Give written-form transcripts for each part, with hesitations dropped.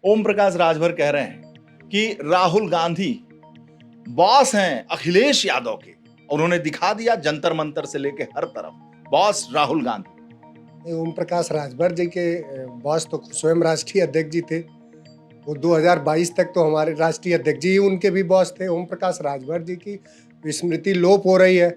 ओम प्रकाश राजभर कह रहे हैं कि राहुल गांधी बॉस हैं अखिलेश यादव के। उन्होंने दिखा दिया जंतर मंतर से लेके हर तरफ बॉस राहुल गांधी। ओम प्रकाश राजभर जी के बॉस तो स्वयं राष्ट्रीय अध्यक्ष जी थे। वो 2022 तक तो हमारे राष्ट्रीय अध्यक्ष जी उनके भी बॉस थे। ओम प्रकाश राजभर जी की स्मृति लोप हो रही है।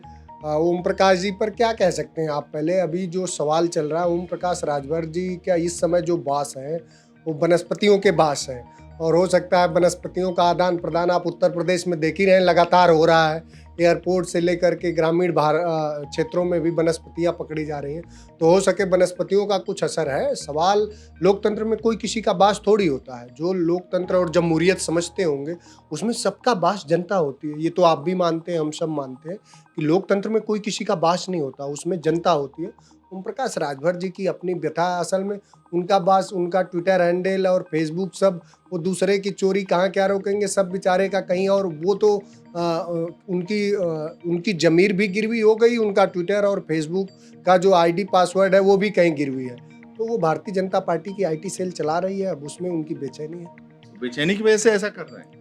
ओम प्रकाश जी पर क्या कह सकते हैं आप? पहले अभी जो सवाल चल रहा है, ओम प्रकाश राजभर जी क्या इस समय जो बॉस हैं वो वनस्पतियों के बॉस हैं, और हो सकता है वनस्पतियों का आदान प्रदान आप उत्तर प्रदेश में देख ही रहे हैं, लगातार हो रहा है। एयरपोर्ट से लेकर के ग्रामीण क्षेत्रों में भी वनस्पतियां पकड़ी जा रही हैं। तो हो सके वनस्पतियों का कुछ असर है। सवाल, लोकतंत्र में कोई किसी का बास थोड़ी होता है। जो लोकतंत्र और जमहूरियत समझते होंगे उसमें सबका बास जनता होती है। ये तो आप भी मानते हैं, हम सब मानते हैं कि लोकतंत्र में कोई किसी का बास नहीं होता, उसमें जनता होती है। ओम प्रकाश राजभर जी की अपनी व्यथा, असल में उनका बास, उनका ट्विटर हैंडल और फेसबुक सब, वो दूसरे की चोरी कहाँ क्या रोकेंगे, सब बेचारे का कहीं और। वो तो उनकी जमीर भी गिरवी हो गई, उनका ट्विटर और फेसबुक का जो आईडी पासवर्ड है वो भी कहीं गिरवी है। तो वो भारतीय जनता पार्टी की आईटी सेल चला रही है, अब उसमें उनकी बेचैनी है। बेचैनी की वजह से ऐसा कर रहे हैं।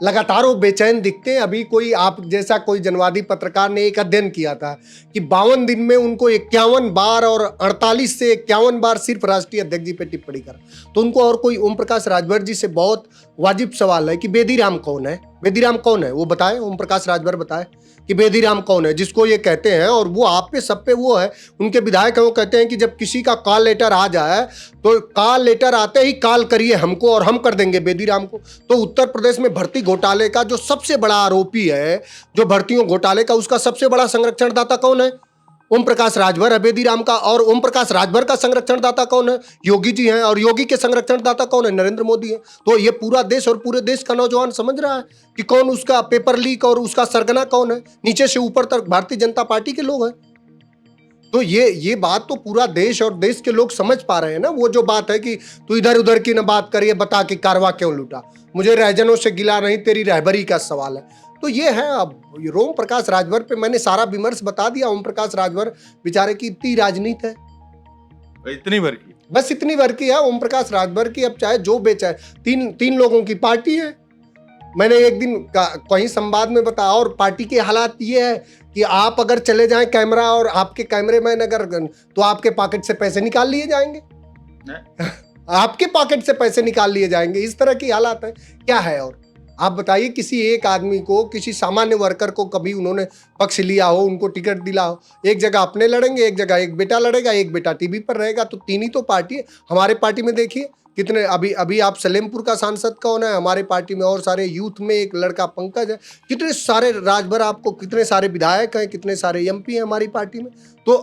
लगातार वो बेचैन दिखते हैं। अभी कोई आप जैसा कोई जनवादी पत्रकार ने एक अध्ययन किया था कि 52 दिन में उनको 51 बार और 48 से 51 बार सिर्फ राष्ट्रीय अध्यक्ष जी पे टिप्पणी कर। तो उनको और कोई ओम प्रकाश राजभर जी से बहुत वाजिब सवाल है कि बेदीराम कौन है, बेदीराम कौन है वो बताए, ओम प्रकाश राजभर बताए कि बेदीराम कौन है जिसको ये कहते हैं। और वो आप पे सब पे वो है, उनके विधायक है, वो कहते हैं कि जब किसी का कॉल लेटर आ जाए तो कॉल लेटर आते ही कॉल करिए हमको और हम कर देंगे बेदीराम को। तो उत्तर प्रदेश में भर्ती घोटाले का जो सबसे बड़ा आरोपी है, जो भर्तियों घोटाले का, उसका सबसे बड़ा संरक्षणदाता कौन है? ओम प्रकाश राजभर है बेदीराम का। और ओम प्रकाश राजभर का संरक्षणदाता कौन है? योगी जी हैं। और योगी के संरक्षणदाता कौन है? नरेंद्र मोदी है। तो ये पूरा देश और पूरे देश का नौजवान समझ रहा है कि कौन उसका पेपर लीक और उसका सरगना कौन है। नीचे से ऊपर तक भारतीय जनता पार्टी के लोग हैं। तो ये बात तो पूरा देश और देश के लोग समझ पा रहे हैं ना। वो जो बात है कि तू इधर उधर की ना बात करिए, बता कि कारवा क्यों लूटा, मुझे रहजनों से गिला नहीं, तेरी रहबरी का सवाल है। तो ये है। अब ओम प्रकाश राजभर पे मैंने सारा विमर्श बता दिया। ओम प्रकाश राजभर बेचारे की इतनी राजनीति है, इतनी भर की, बस इतनी भर की है ओम प्रकाश राजभर की। अब चाहे जो बेचा है, तीन लोगों की पार्टी है। मैंने एक दिन कहीं संवाद में बताया। और पार्टी के हालात ये है कि आप अगर चले जाएं कैमरा और आपके कैमरेमैन अगर, तो आपके पॉकेट से पैसे निकाल लिए जाएंगे। आपके पॉकेट से पैसे निकाल लिए जाएंगे। इस तरह की हालात है। क्या है? और आप बताइए, किसी एक आदमी को, किसी सामान्य वर्कर को कभी उन्होंने पक्ष लिया हो, उनको टिकट दिला हो? एक जगह अपने लड़ेंगे, एक जगह एक बेटा लड़ेगा, एक बेटा टीवी पर रहेगा। तो तीन ही तो पार्टी है। हमारे पार्टी में देखिए कितने, अभी आप सलेमपुर का सांसद कौन है हमारे पार्टी में, और सारे यूथ में एक लड़का पंकज है। कितने सारे राजभर, आपको कितने सारे विधायक हैं, कितने सारे एमपी हैं हमारी पार्टी में। तो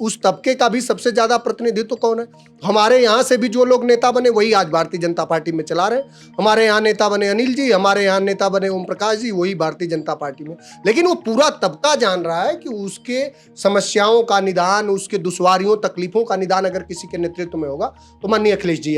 उस तबके का भी सबसे ज्यादा प्रतिनिधित्व कौन है? हमारे यहाँ से भी जो लोग नेता बने वही आज भारतीय जनता पार्टी में चला रहे। हमारे यहाँ नेता बने अनिल जी, हमारे यहाँ नेता बने ओम प्रकाश जी, वही भारतीय जनता पार्टी में। लेकिन वो पूरा तबका जान रहा है कि उसके समस्याओं का निदान, उसके दुश्वारियों तकलीफों का निदान अगर किसी के नेतृत्व में होगा तो माननीय अखिलेश जी